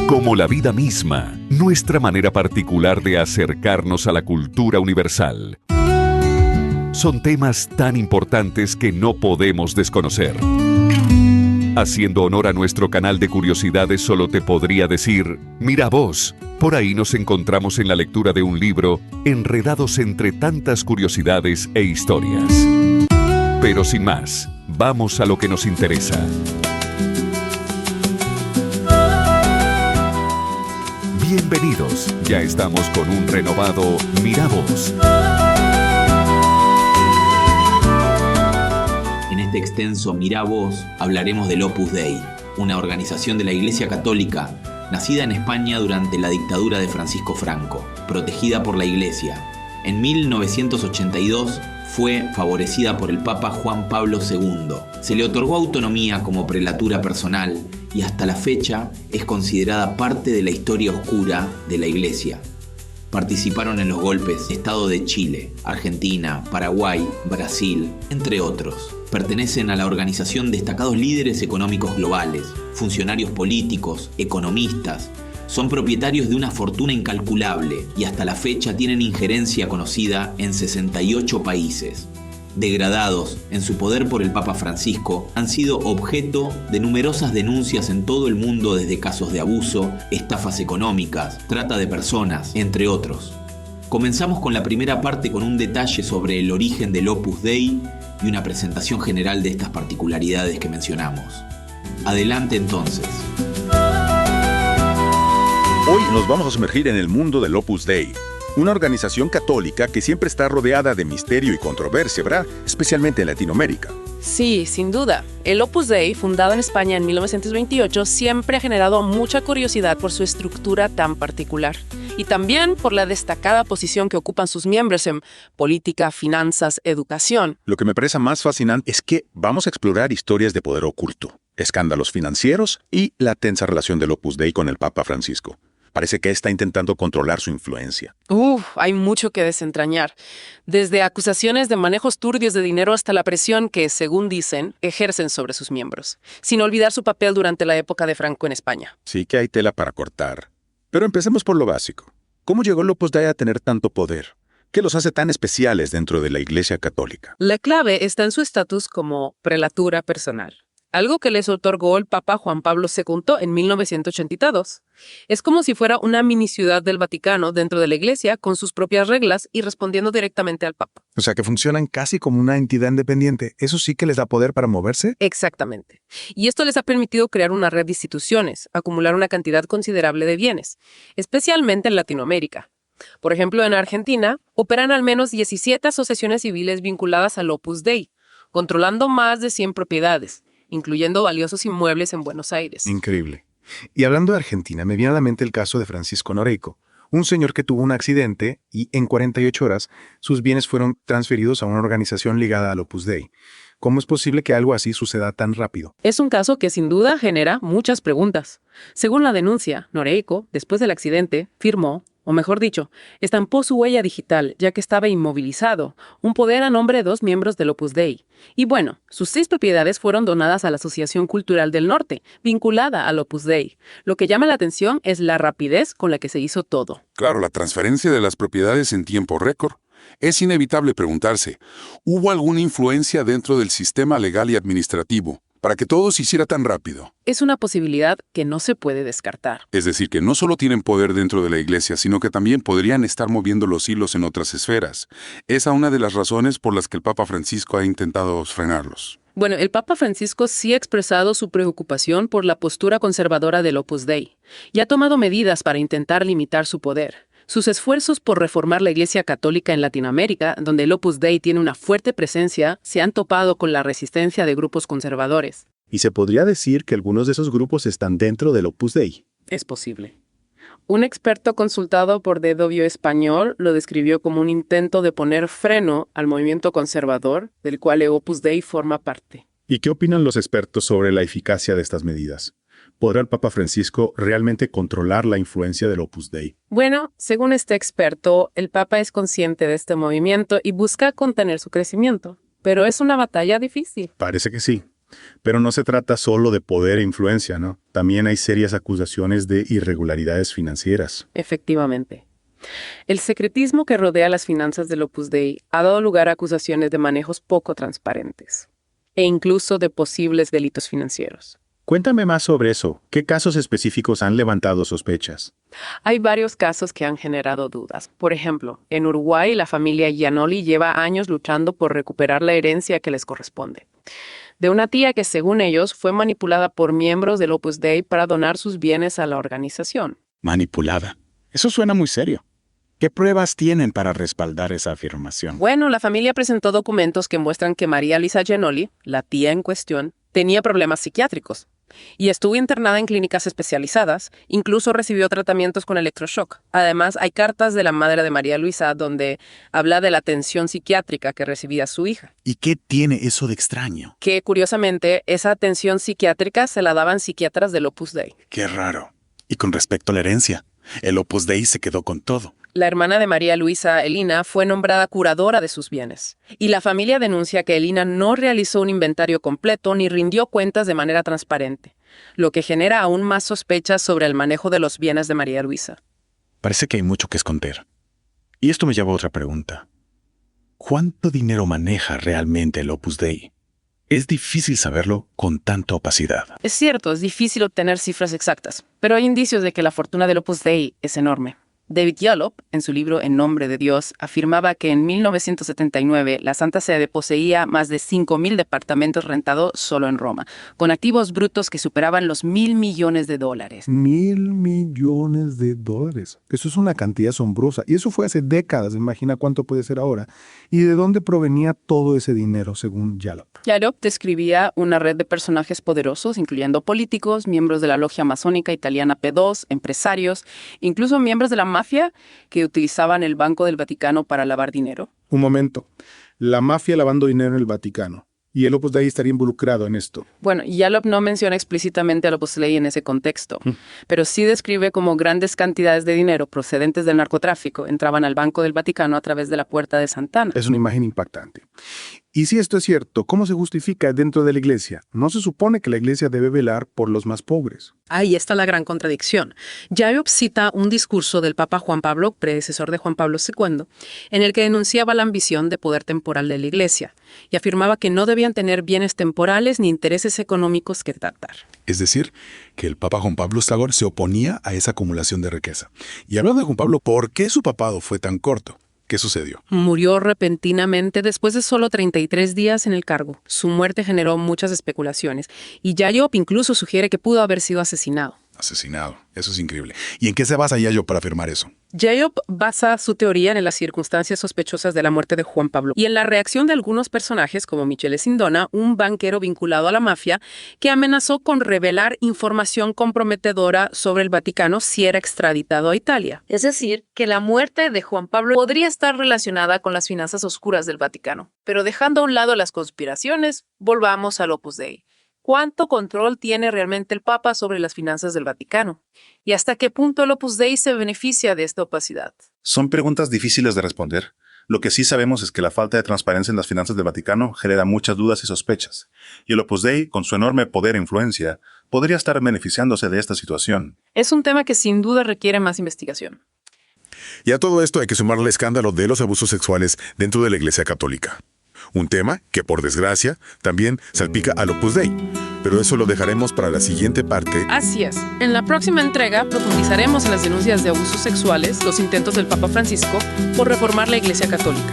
Como la vida misma, nuestra manera particular de acercarnos a la cultura universal. Son temas tan importantes que no podemos desconocer. Haciendo honor a nuestro canal de curiosidades, solo te podría decir, mira vos, por ahí nos encontramos en la lectura de un libro, enredados entre tantas curiosidades e historias. Pero sin más, vamos a lo que nos interesa. Bienvenidos, ya estamos con un renovado Mira Vos. En este extenso Mira Vos hablaremos del Opus Dei, una organización de la Iglesia Católica nacida en España durante la dictadura de Francisco Franco, protegida por la Iglesia. En 1982 fue favorecida por el Papa Juan Pablo II. Se le otorgó autonomía como prelatura personal y hasta la fecha es considerada parte de la historia oscura de la Iglesia. Participaron en los golpes de Estado de Chile, Argentina, Paraguay, Brasil, entre otros. Pertenecen a la organización destacados líderes económicos globales, funcionarios políticos, economistas. Son propietarios de una fortuna incalculable y hasta la fecha tienen injerencia conocida en 68 países. Degradados en su poder por el Papa Francisco, han sido objeto de numerosas denuncias en todo el mundo, desde casos de abuso, estafas económicas, trata de personas, entre otros. Comenzamos con la primera parte con un detalle sobre el origen del Opus Dei y una presentación general de estas particularidades que mencionamos. Adelante entonces. Hoy nos vamos a sumergir en el mundo del Opus Dei, una organización católica que siempre está rodeada de misterio y controversia, ¿verdad? Especialmente en Latinoamérica. Sí, sin duda. El Opus Dei, fundado en España en 1928, siempre ha generado mucha curiosidad por su estructura tan particular y también por la destacada posición que ocupan sus miembros en política, finanzas, educación. Lo que me parece más fascinante es que vamos a explorar historias de poder oculto, escándalos financieros y la tensa relación del Opus Dei con el Papa Francisco. Parece que está intentando controlar su influencia. Hay mucho que desentrañar. Desde acusaciones de manejos turbios de dinero hasta la presión que, según dicen, ejercen sobre sus miembros. Sin olvidar su papel durante la época de Franco en España. Sí que hay tela para cortar. Pero empecemos por lo básico. ¿Cómo llegó el Opus Dei a tener tanto poder? ¿Qué los hace tan especiales dentro de la Iglesia Católica? La clave está en su estatus como prelatura personal. Algo que les otorgó el Papa Juan Pablo II en 1982. Es como si fuera una mini ciudad del Vaticano dentro de la Iglesia con sus propias reglas y respondiendo directamente al Papa. O sea que funcionan casi como una entidad independiente. ¿Eso sí que les da poder para moverse? Exactamente. Y esto les ha permitido crear una red de instituciones, acumular una cantidad considerable de bienes, especialmente en Latinoamérica. Por ejemplo, en Argentina, operan al menos 17 asociaciones civiles vinculadas al Opus Dei, controlando más de 100 propiedades, incluyendo valiosos inmuebles en Buenos Aires. Increíble. Y hablando de Argentina, me viene a la mente el caso de Francisco Noreiko, un señor que tuvo un accidente y en 48 horas sus bienes fueron transferidos a una organización ligada al Opus Dei. ¿Cómo es posible que algo así suceda tan rápido? Es un caso que sin duda genera muchas preguntas. Según la denuncia, Noreiko, después del accidente, firmó, o mejor dicho, estampó su huella digital, ya que estaba inmovilizado, un poder a nombre de 2 miembros del Opus Dei. Y bueno, sus 6 propiedades fueron donadas a la Asociación Cultural del Norte, vinculada al Opus Dei. Lo que llama la atención es la rapidez con la que se hizo todo. Claro, la transferencia de las propiedades en tiempo récord. Es inevitable preguntarse, ¿hubo alguna influencia dentro del sistema legal y administrativo para que todo se hiciera tan rápido? Es una posibilidad que no se puede descartar. Es decir, que no solo tienen poder dentro de la Iglesia, sino que también podrían estar moviendo los hilos en otras esferas. Esa es una de las razones por las que el Papa Francisco ha intentado frenarlos. Bueno, el Papa Francisco sí ha expresado su preocupación por la postura conservadora del Opus Dei y ha tomado medidas para intentar limitar su poder. Sus esfuerzos por reformar la Iglesia Católica en Latinoamérica, donde el Opus Dei tiene una fuerte presencia, se han topado con la resistencia de grupos conservadores. Y se podría decir que algunos de esos grupos están dentro del Opus Dei. Es posible. Un experto consultado por DW Español lo describió como un intento de poner freno al movimiento conservador, del cual el Opus Dei forma parte. ¿Y qué opinan los expertos sobre la eficacia de estas medidas? ¿Podrá el Papa Francisco realmente controlar la influencia del Opus Dei? Bueno, según este experto, el Papa es consciente de este movimiento y busca contener su crecimiento. Pero es una batalla difícil. Parece que sí. Pero no se trata solo de poder e influencia, ¿no? También hay serias acusaciones de irregularidades financieras. Efectivamente. El secretismo que rodea las finanzas del Opus Dei ha dado lugar a acusaciones de manejos poco transparentes e incluso de posibles delitos financieros. Cuéntame más sobre eso. ¿Qué casos específicos han levantado sospechas? Hay varios casos que han generado dudas. Por ejemplo, en Uruguay la familia Giannoli lleva años luchando por recuperar la herencia que les corresponde, de una tía que, según ellos, fue manipulada por miembros del Opus Dei para donar sus bienes a la organización. Manipulada. Eso suena muy serio. ¿Qué pruebas tienen para respaldar esa afirmación? Bueno, la familia presentó documentos que muestran que María Luisa Giannoli, la tía en cuestión, tenía problemas psiquiátricos y estuvo internada en clínicas especializadas, incluso recibió tratamientos con electroshock. Además, hay cartas de la madre de María Luisa donde habla de la atención psiquiátrica que recibía su hija. ¿Y qué tiene eso de extraño? Que, curiosamente, esa atención psiquiátrica se la daban psiquiatras del Opus Dei. Qué raro. Y con respecto a la herencia, el Opus Dei se quedó con todo. La hermana de María Luisa, Elina, fue nombrada curadora de sus bienes. Y la familia denuncia que Elina no realizó un inventario completo ni rindió cuentas de manera transparente, lo que genera aún más sospechas sobre el manejo de los bienes de María Luisa. Parece que hay mucho que esconder. Y esto me lleva a otra pregunta. ¿Cuánto dinero maneja realmente el Opus Dei? Es difícil saberlo con tanta opacidad. Es cierto, es difícil obtener cifras exactas, pero hay indicios de que la fortuna del Opus Dei es enorme. David Yallop, en su libro En nombre de Dios, afirmaba que en 1979 la Santa Sede poseía más de 5.000 departamentos rentados solo en Roma, con activos brutos que superaban los $1.000 millones. $1.000 millones. Eso es una cantidad asombrosa. Y eso fue hace décadas. Imagina cuánto puede ser ahora. ¿Y de dónde provenía todo ese dinero, según Yallop? Yallop describía una red de personajes poderosos, incluyendo políticos, miembros de la logia masónica italiana P2, empresarios, incluso miembros de la mafia que utilizaban el Banco del Vaticano para lavar dinero. Un momento. La mafia lavando dinero en el Vaticano. Y el Opus Dei estaría involucrado en esto. Bueno, Yallop no menciona explícitamente al Opus Dei en ese contexto, pero sí describe cómo grandes cantidades de dinero procedentes del narcotráfico entraban al Banco del Vaticano a través de la Puerta de Sant'Anna. Es una imagen impactante. Y si esto es cierto, ¿cómo se justifica dentro de la Iglesia? No se supone que la Iglesia debe velar por los más pobres. Ahí está la gran contradicción. Yallop cita un discurso del Papa Juan Pablo, predecesor de Juan Pablo II, en el que denunciaba la ambición de poder temporal de la Iglesia y afirmaba que no debían tener bienes temporales ni intereses económicos que tratar. Es decir, que el Papa Juan Pablo II se oponía a esa acumulación de riqueza. Y hablando de Juan Pablo, ¿por qué su papado fue tan corto? ¿Qué sucedió? Murió repentinamente después de solo 33 días en el cargo. Su muerte generó muchas especulaciones y Yallop incluso sugiere que pudo haber sido asesinado. Asesinado. Eso es increíble. ¿Y en qué se basa Yallop para afirmar eso? Yallop basa su teoría en las circunstancias sospechosas de la muerte de Juan Pablo y en la reacción de algunos personajes como Michele Sindona, un banquero vinculado a la mafia, que amenazó con revelar información comprometedora sobre el Vaticano si era extraditado a Italia. Es decir, que la muerte de Juan Pablo podría estar relacionada con las finanzas oscuras del Vaticano. Pero dejando a un lado las conspiraciones, volvamos al Opus Dei. ¿Cuánto control tiene realmente el Papa sobre las finanzas del Vaticano? ¿Y hasta qué punto el Opus Dei se beneficia de esta opacidad? Son preguntas difíciles de responder. Lo que sí sabemos es que la falta de transparencia en las finanzas del Vaticano genera muchas dudas y sospechas. Y el Opus Dei, con su enorme poder e influencia, podría estar beneficiándose de esta situación. Es un tema que sin duda requiere más investigación. Y a todo esto hay que sumar el escándalo de los abusos sexuales dentro de la Iglesia Católica. Un tema que, por desgracia, también salpica al Opus Dei. Pero eso lo dejaremos para la siguiente parte. Así es. En la próxima entrega profundizaremos en las denuncias de abusos sexuales, los intentos del Papa Francisco por reformar la Iglesia Católica.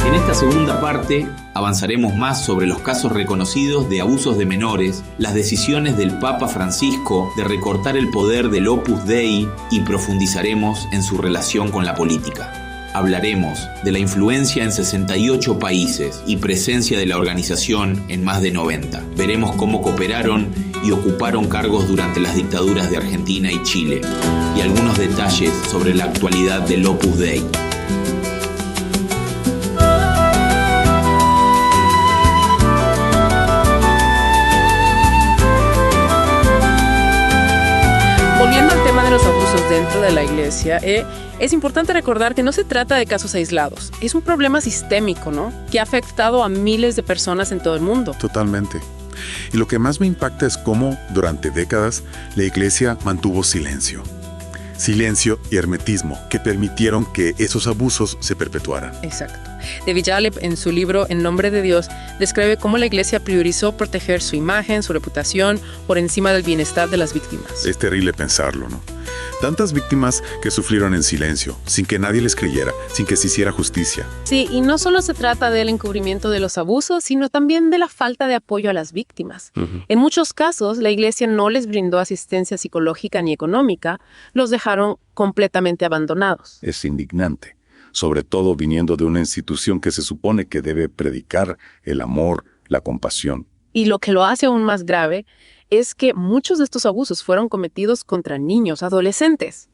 En esta segunda parte avanzaremos más sobre los casos reconocidos de abusos de menores, las decisiones del Papa Francisco de recortar el poder del Opus Dei y profundizaremos en su relación con la política. Hablaremos de la influencia en 68 países y presencia de la organización en más de 90. Veremos cómo cooperaron y ocuparon cargos durante las dictaduras de Argentina y Chile y algunos detalles sobre la actualidad del Opus Dei. Volviendo al tema de los abusos dentro de la Iglesia, es importante recordar que no se trata de casos aislados. Es un problema sistémico, ¿no? Que ha afectado a miles de personas en todo el mundo. Totalmente. Y lo que más me impacta es cómo, durante décadas, la Iglesia mantuvo silencio. Silencio y hermetismo que permitieron que esos abusos se perpetuaran. Exacto. David Jaleb, en su libro En nombre de Dios, describe cómo la Iglesia priorizó proteger su imagen, su reputación, por encima del bienestar de las víctimas. Es terrible pensarlo, ¿no? Tantas víctimas que sufrieron en silencio, sin que nadie les creyera, sin que se hiciera justicia. Sí, y no solo se trata del encubrimiento de los abusos, sino también de la falta de apoyo a las víctimas. En muchos casos, la Iglesia no les brindó asistencia psicológica ni económica, los dejaron completamente abandonados. Es indignante, sobre todo viniendo de una institución que se supone que debe predicar el amor, la compasión. Y lo que lo hace aún más grave es que muchos de estos abusos fueron cometidos contra niños, adolescentes,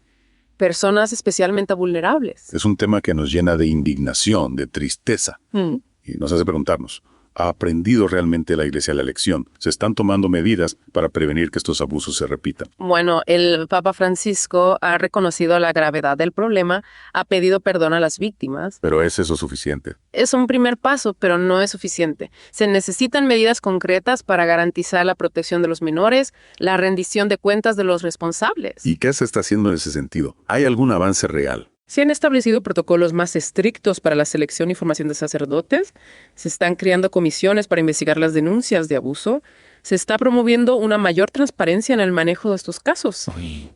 personas especialmente vulnerables. Es un tema que nos llena de indignación, de tristeza, y nos hace preguntarnos, ¿ha aprendido realmente la Iglesia la lección? ¿Se están tomando medidas para prevenir que estos abusos se repitan? Bueno, el Papa Francisco ha reconocido la gravedad del problema, ha pedido perdón a las víctimas. ¿Pero es eso suficiente? Es un primer paso, pero no es suficiente. Se necesitan medidas concretas para garantizar la protección de los menores, la rendición de cuentas de los responsables. ¿Y qué se está haciendo en ese sentido? ¿Hay algún avance real? Se han establecido protocolos más estrictos para la selección y formación de sacerdotes, se están creando comisiones para investigar las denuncias de abuso, se está promoviendo una mayor transparencia en el manejo de estos casos.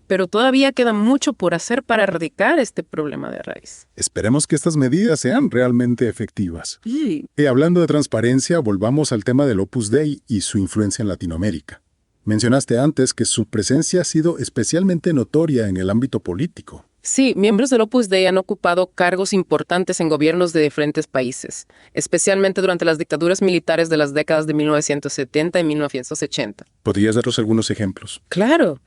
Pero todavía queda mucho por hacer para erradicar este problema de raíz. Esperemos que estas medidas sean realmente efectivas. Sí. Y hablando de transparencia, volvamos al tema del Opus Dei y su influencia en Latinoamérica. Mencionaste antes que su presencia ha sido especialmente notoria en el ámbito político. Sí, miembros del Opus Dei han ocupado cargos importantes en gobiernos de diferentes países, especialmente durante las dictaduras militares de las décadas de 1970 y 1980. ¿Podrías darnos algunos ejemplos? Claro.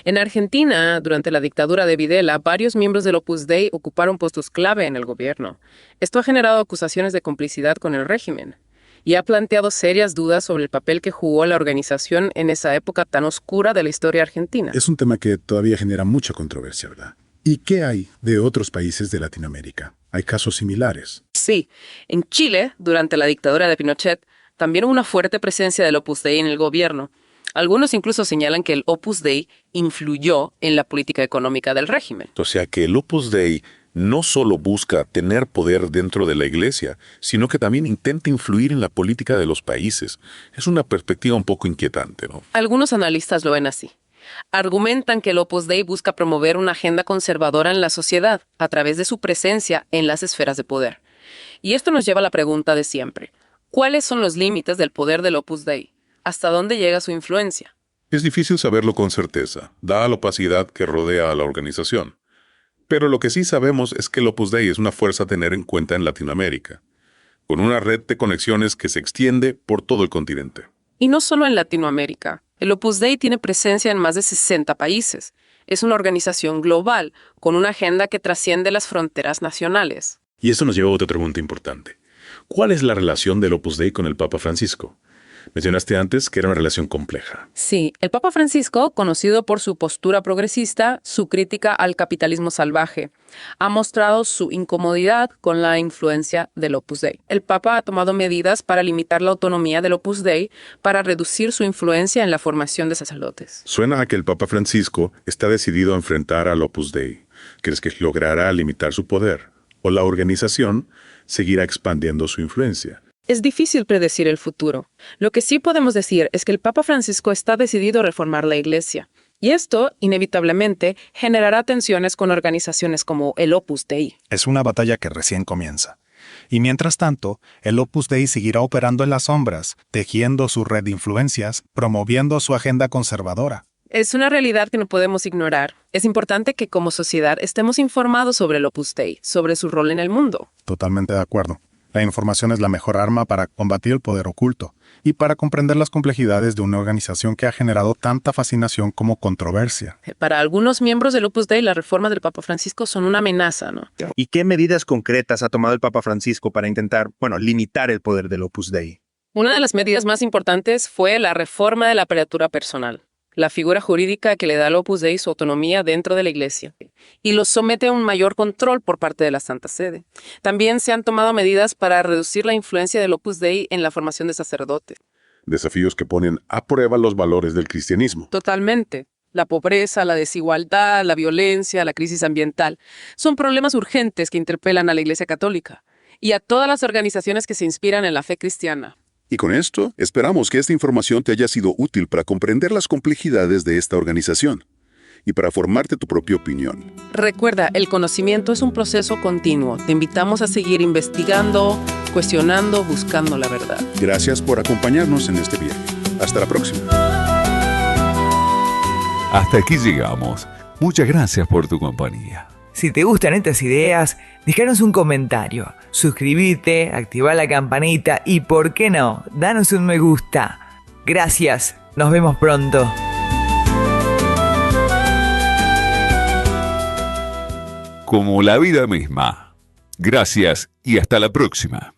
En Argentina, durante la dictadura de Videla, varios miembros del Opus Dei ocuparon puestos clave en el gobierno. Esto ha generado acusaciones de complicidad con el régimen y ha planteado serias dudas sobre el papel que jugó la organización en esa época tan oscura de la historia argentina. Es un tema que todavía genera mucha controversia, ¿verdad? ¿Y qué hay de otros países de Latinoamérica? ¿Hay casos similares? Sí. En Chile, durante la dictadura de Pinochet, también hubo una fuerte presencia del Opus Dei en el gobierno. Algunos incluso señalan que el Opus Dei influyó en la política económica del régimen. O sea que el Opus Dei no solo busca tener poder dentro de la Iglesia, sino que también intenta influir en la política de los países. Es una perspectiva un poco inquietante, ¿no? Algunos analistas lo ven así. Argumentan que el Opus Dei busca promover una agenda conservadora en la sociedad a través de su presencia en las esferas de poder. Y esto nos lleva a la pregunta de siempre. ¿Cuáles son los límites del poder del Opus Dei? ¿Hasta dónde llega su influencia? Es difícil saberlo con certeza, dada la opacidad que rodea a la organización. Pero lo que sí sabemos es que el Opus Dei es una fuerza a tener en cuenta en Latinoamérica, con una red de conexiones que se extiende por todo el continente. Y no solo en Latinoamérica. El Opus Dei tiene presencia en más de 60 países. Es una organización global, con una agenda que trasciende las fronteras nacionales. Y eso nos lleva a otra pregunta importante. ¿Cuál es la relación del Opus Dei con el Papa Francisco? Mencionaste antes que era una relación compleja. Sí, el Papa Francisco, conocido por su postura progresista, su crítica al capitalismo salvaje, ha mostrado su incomodidad con la influencia del Opus Dei. El Papa ha tomado medidas para limitar la autonomía del Opus Dei para reducir su influencia en la formación de sacerdotes. Suena a que el Papa Francisco está decidido a enfrentar al Opus Dei. ¿Crees que logrará limitar su poder? ¿O la organización seguirá expandiendo su influencia? Es difícil predecir el futuro. Lo que sí podemos decir es que el Papa Francisco está decidido a reformar la Iglesia. Y esto, inevitablemente, generará tensiones con organizaciones como el Opus Dei. Es una batalla que recién comienza. Y mientras tanto, el Opus Dei seguirá operando en las sombras, tejiendo su red de influencias, promoviendo su agenda conservadora. Es una realidad que no podemos ignorar. Es importante que como sociedad estemos informados sobre el Opus Dei, sobre su rol en el mundo. Totalmente de acuerdo. La información es la mejor arma para combatir el poder oculto y para comprender las complejidades de una organización que ha generado tanta fascinación como controversia. Para algunos miembros del Opus Dei, la reforma del Papa Francisco son una amenaza, ¿no? ¿Y qué medidas concretas ha tomado el Papa Francisco para intentar, limitar el poder del Opus Dei? Una de las medidas más importantes fue la reforma de la prelatura personal. la figura jurídica que le da al Opus Dei su autonomía dentro de la Iglesia, y los somete a un mayor control por parte de la Santa Sede. También se han tomado medidas para reducir la influencia del Opus Dei en la formación de sacerdotes. Desafíos que ponen a prueba los valores del cristianismo. Totalmente. La pobreza, la desigualdad, la violencia, la crisis ambiental son problemas urgentes que interpelan a la Iglesia Católica y a todas las organizaciones que se inspiran en la fe cristiana. Y con esto, esperamos que esta información te haya sido útil para comprender las complejidades de esta organización y para formarte tu propia opinión. Recuerda, el conocimiento es un proceso continuo. Te invitamos a seguir investigando, cuestionando, buscando la verdad. Gracias por acompañarnos en este viaje. Hasta la próxima. Hasta aquí llegamos. Muchas gracias por tu compañía. Si te gustan estas ideas, déjanos un comentario, suscríbete, activa la campanita y, ¿por qué no?, danos un me gusta. Gracias, nos vemos pronto. Como la vida misma. Gracias y hasta la próxima.